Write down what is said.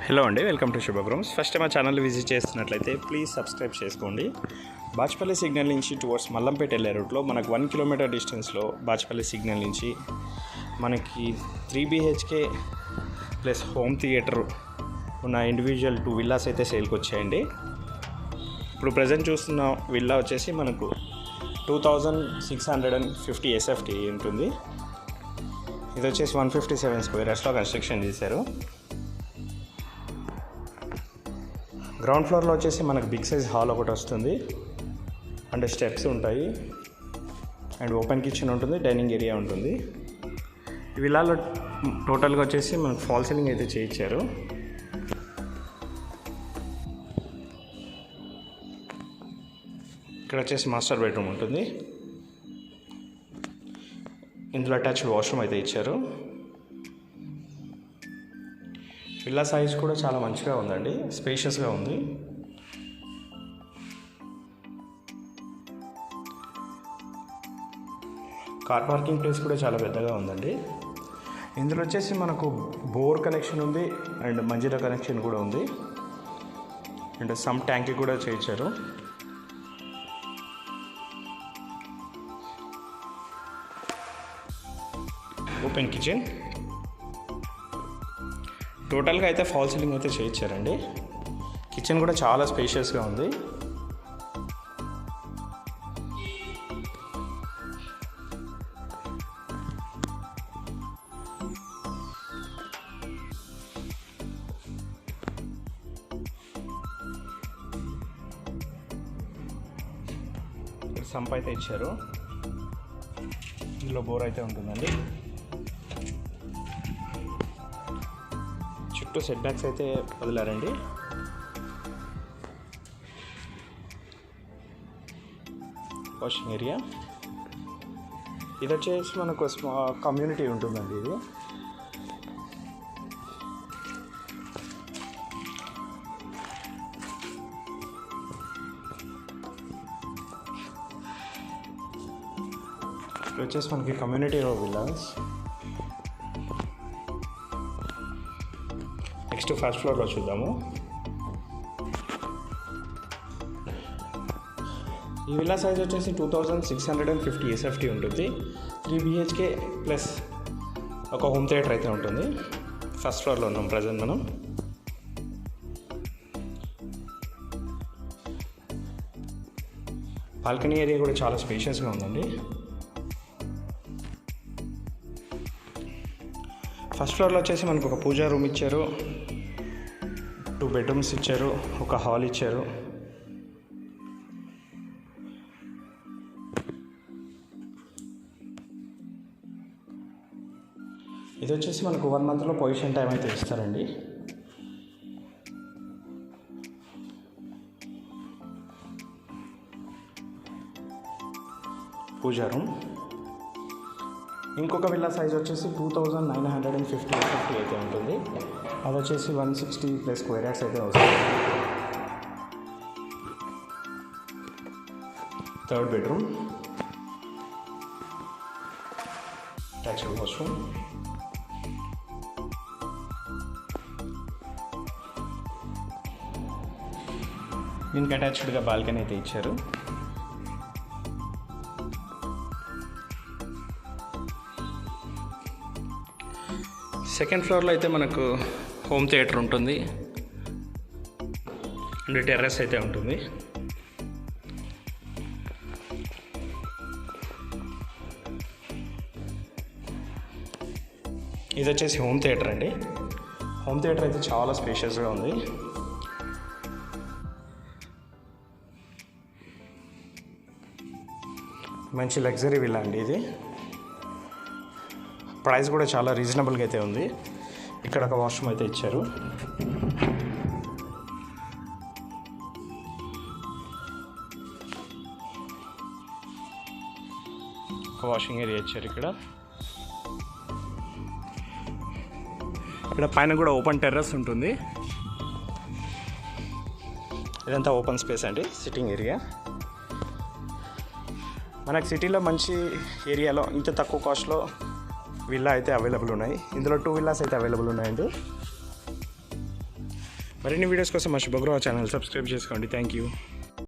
Hello అండి, welcome to శుభబ్రహ్మ్స్. First మా channel visit చేస్తున్నట్లయితే ప్లీజ్ సబ్స్క్రైబ్ చేసుకోండి. బాచ్పల్లి సిగ్నల్ నుంచి టువర్డ్స్ మల్లంపేట వెళ్ళే రూట్లో మనకు 1 కిలోమీటర్ డిస్టెన్స్లో బాచ్పల్లి సిగ్నల్ నుంచి మనకి 3 BHK ప్లస్ హోమ్ థియేటర్ ఉన్న ఇండివిజువల్ 2 విల్లాస్ అయితే సేల్కి వచ్చాయండి. ఇప్పుడు ప్రజెంట్ చూస్తున్న విల్లా వచ్చేసి మనకు 2650 SFT ఉంటుంది. ఇది వచ్చేసి 157 స్క్వేర్ యార్డ్స్లో కన్స్ట్రక్షన్ చేశారు. గ్రౌండ్ ఫ్లోర్లో వచ్చేసి మనకు బిగ్ సైజ్ హాల్ ఒకటి వస్తుంది, అండ్ స్టెప్స్ ఉంటాయి, అండ్ ఓపెన్ కిచెన్ ఉంటుంది, డైనింగ్ ఏరియా ఉంటుంది. ఈ విల్లాలో టోటల్గా వచ్చేసి మనకు ఫాల్ సీలింగ్ అయితే చేయించారు. ఇక్కడ వచ్చేసి మాస్టర్ బెడ్రూమ్ ఉంటుంది. ఇందులో అటాచ్డ్ వాష్రూమ్ అయితే ఇచ్చారు. విల్లా సైజ్ కూడా చాలా మంచిగా ఉందండి, స్పేషియస్గా ఉంది. కార్ పార్కింగ్ ప్లేస్ కూడా చాలా పెద్దగా ఉందండి. ఇందులో వచ్చేసి మనకు బోర్ కనెక్షన్ ఉంది, అండ్ మంజీరా కనెక్షన్ కూడా ఉంది, అండ్ సమ్ ట్యాంక్ కూడా చేయించారు. Open kitchen. టోటల్గా అయితే ఫాల్ సీలింగ్ అయితే చేయించారండి. కిచెన్ కూడా చాలా స్పేషియస్గా ఉంది. సంప్ అయితే ఇచ్చారు. ఇందులో బోర్ అయితే ఉంటుందండి. చుట్టూ సెట్ బ్యాక్స్ అయితే వదిలారండి. Washing area. ఇది వచ్చేసి మనకు కమ్యూనిటీ ఉంటుందండి. ఇది వచ్చేసి మనకి కమ్యూనిటీ విల్లాస్. నెక్స్ట్ ఫస్ట్ ఫ్లోర్లో చూద్దాము. ఈ విల్లా సైజ్ వచ్చేసి 2650 SFT ఉంటుంది. 3 BHK ప్లస్ ఒక హోమ్ థియేటర్ అయితే ఉంటుంది. ఫస్ట్ ఫ్లోర్లో ఉన్నాం ప్రజెంట్ మనం. బాల్కనీ ఏరియా కూడా చాలా స్పేషియస్గా ఉందండి. ఫస్ట్ ఫ్లోర్లో వచ్చేసి మనకు ఒక పూజా రూమ్ ఇచ్చారు, 2 బెడ్రూమ్స్ ఇచ్చారు, ఒక హాల్ ఇచ్చారు. ఇది వచ్చేసి మనకు 1 మంత్లో పొజిషన్ టైం అయితే ఇస్తారండి. పూజా రూమ్. ఇంకొక విల్లా సైజ్ వచ్చేసి 2950 SFT అయితే ఉంటుంది. అది వచ్చేసి 160 ప్లస్ స్క్వేర్ యార్డ్స్ అయితే వస్తుంది. Third bedroom, attached washroom. దీనికి అటాచ్డ్గా బాల్కనీ అయితే ఇచ్చారు. సెకండ్ ఫ్లోర్లో అయితే మనకు హోమ్ థియేటర్ ఉంటుంది, అండ్ టెర్రస్ అయితే ఉంటుంది. ఇది వచ్చేసి హోమ్ థియేటర్ అండి. హోమ్ థియేటర్ అయితే చాలా స్పేషియస్గా ఉంది. మంచి లగ్జరీ విల్లా అండి ఇది. ప్రైస్ కూడా చాలా రీజనబుల్గా అయితే ఉంది. ఇక్కడ ఒక వాష్రూమ్ అయితే ఇచ్చారు. ఒక వాషింగ్ ఏరియా ఇచ్చారు. ఇక్కడ పైన కూడా ఓపెన్ టెర్రస్ ఉంటుంది. ఇదంతా ఓపెన్ స్పేస్ అండి, సిట్టింగ్ ఏరియా. మనకు సిటీలో మంచి ఏరియాలో ఇంత తక్కువ కాస్ట్లో విల్లా అయితే అవైలబుల్ ఉన్నాయి. ఇందులో 2 విల్లాస్ అయితే అవైలబుల్ ఉన్నాయండి. మరిన్ని వీడియోస్ కోసం మా శుభగృహ ఛానల్ సబ్స్క్రైబ్ చేసుకోండి. Thank you.